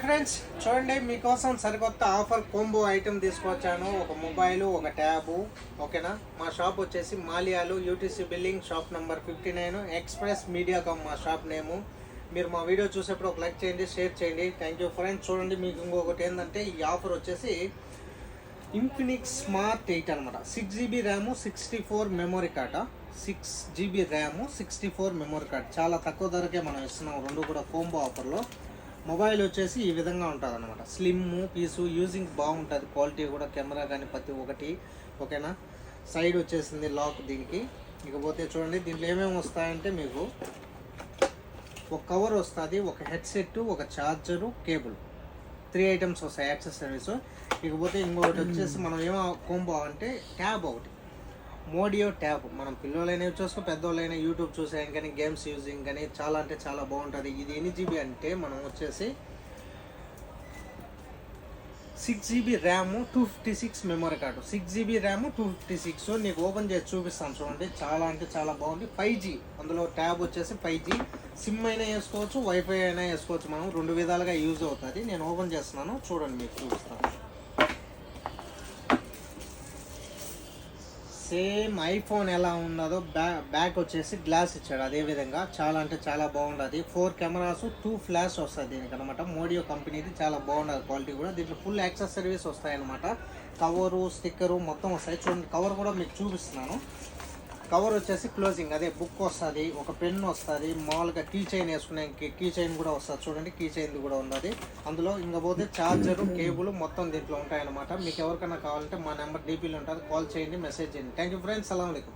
Friends చూడండి, మీకోసం సరికొత్త ఆఫర్ కోంబో ఐటెం తీసుకొచ్చాను. ఒక మొబైల్, ఒక ట్యాబు. ఓకేనా? మా షాప్ వచ్చేసి మాలియాలు, UTC billing, shop number 59, express Mediacom మా షాప్ నేము. మీరు మా వీడియో చూసేప్పుడు ఒక లైక్ చేయండి, షేర్ చేయండి. Thank you friends. చూడండి, మీకు ఇంకొకటి ఏంటంటే ఈ ఆఫర్ వచ్చేసి ఇన్ఫినిక్స్ స్మార్ట్ 8 అనమాట. 6GB RAM, 64 memory card. 6GB RAM, 64 memory card. చాలా తక్కువ ధరకే మనం ఇస్తున్నాం. రెండు కూడా కోంబో ఆఫర్లో. మొబైల్ వచ్చేసి ఈ విధంగా ఉంటుంది అనమాట. స్లిమ్ పీసు, యూజింగ్ బాగుంటుంది. క్వాలిటీ కూడా, కెమెరా కానీ ప్రతి ఒక్కటి. ఓకేనా? సైడ్ వచ్చేసింది లాక్ దీనికి. ఇకపోతే చూడండి, దీంట్లో ఏమేమి వస్తాయంటే మీకు ఒక కవర్ వస్తుంది, ఒక హెడ్సెట్, ఒక ఛార్జరు, కేబుల్. 3 ఐటమ్స్ వస్తాయి యాక్సెసరీస్. ఇకపోతే ఇంకొకటి వచ్చేసి మనం ఏమో కోంబో అంటే ట్యాబ్ ఒకటి, మోడియో ట్యాబ్. మనం పిల్లలైనా చూసుకో, పెద్దోళ్ళైనా యూట్యూబ్ చూసేయడం కానీ, గేమ్స్ యూజింగ్ కానీ చాలా అంటే చాలా బాగుంటుంది. ఇది ఎన్ని జీబీ అంటే మనం వచ్చేసి 6GB RAM, 256 memory card. 6GB RAM, 256. నీకు ఓపెన్ చేసి చూపిస్తాను చూడండి. చాలా అంటే చాలా బాగుంది. 5G అందులో ట్యాబ్ వచ్చేసి 5G. సిమ్ అయినా వేసుకోవచ్చు, వైఫై అయినా వేసుకోవచ్చు. మనం రెండు విధాలుగా యూజ్ అవుతుంది. నేను ఓపెన్ చేస్తున్నాను చూడండి, మీకు చూపిస్తాను. సేమ్ ఐఫోన్ ఎలా ఉన్నదో బ్యాక్ వచ్చేసి గ్లాస్ ఇచ్చాడు అదేవిధంగా. చాలా అంటే చాలా బాగుంటుంది. 4 కెమెరాస్, 2 ఫ్లాష్ వస్తుంది దీనికి అనమాట. మోడియో కంపెనీది. చాలా బాగుంటుంది క్వాలిటీ కూడా. దీంట్లో ఫుల్ యాక్సెసరీస్ వస్తాయన్నమాట. కవరు, స్టిక్కరు మొత్తం వస్తాయి. చూడండి, కవర్ కూడా మీకు చూపిస్తున్నాను. కవర్ వచ్చేసి క్లోజింగ్, అదే బుక్ వస్తుంది, ఒక పెన్ వస్తుంది, మామూలుగా కీ చైన్ వేసుకునే కీ చైన్ కూడా వస్తుంది. చూడండి, కీ చైన్ కూడా ఉన్నది అందులో. ఇంకపోతే ఛార్జరు, కేబుల్ మొత్తం దీంట్లో ఉంటాయన్నమాట. మీకు ఎవరికైనా కావాలంటే మా నెంబర్ డీపీలో ఉంటుంది. కాల్ చేయండి, మెసేజ్ చేయండి. Thank you friends. అస్సలాము అలైకుం.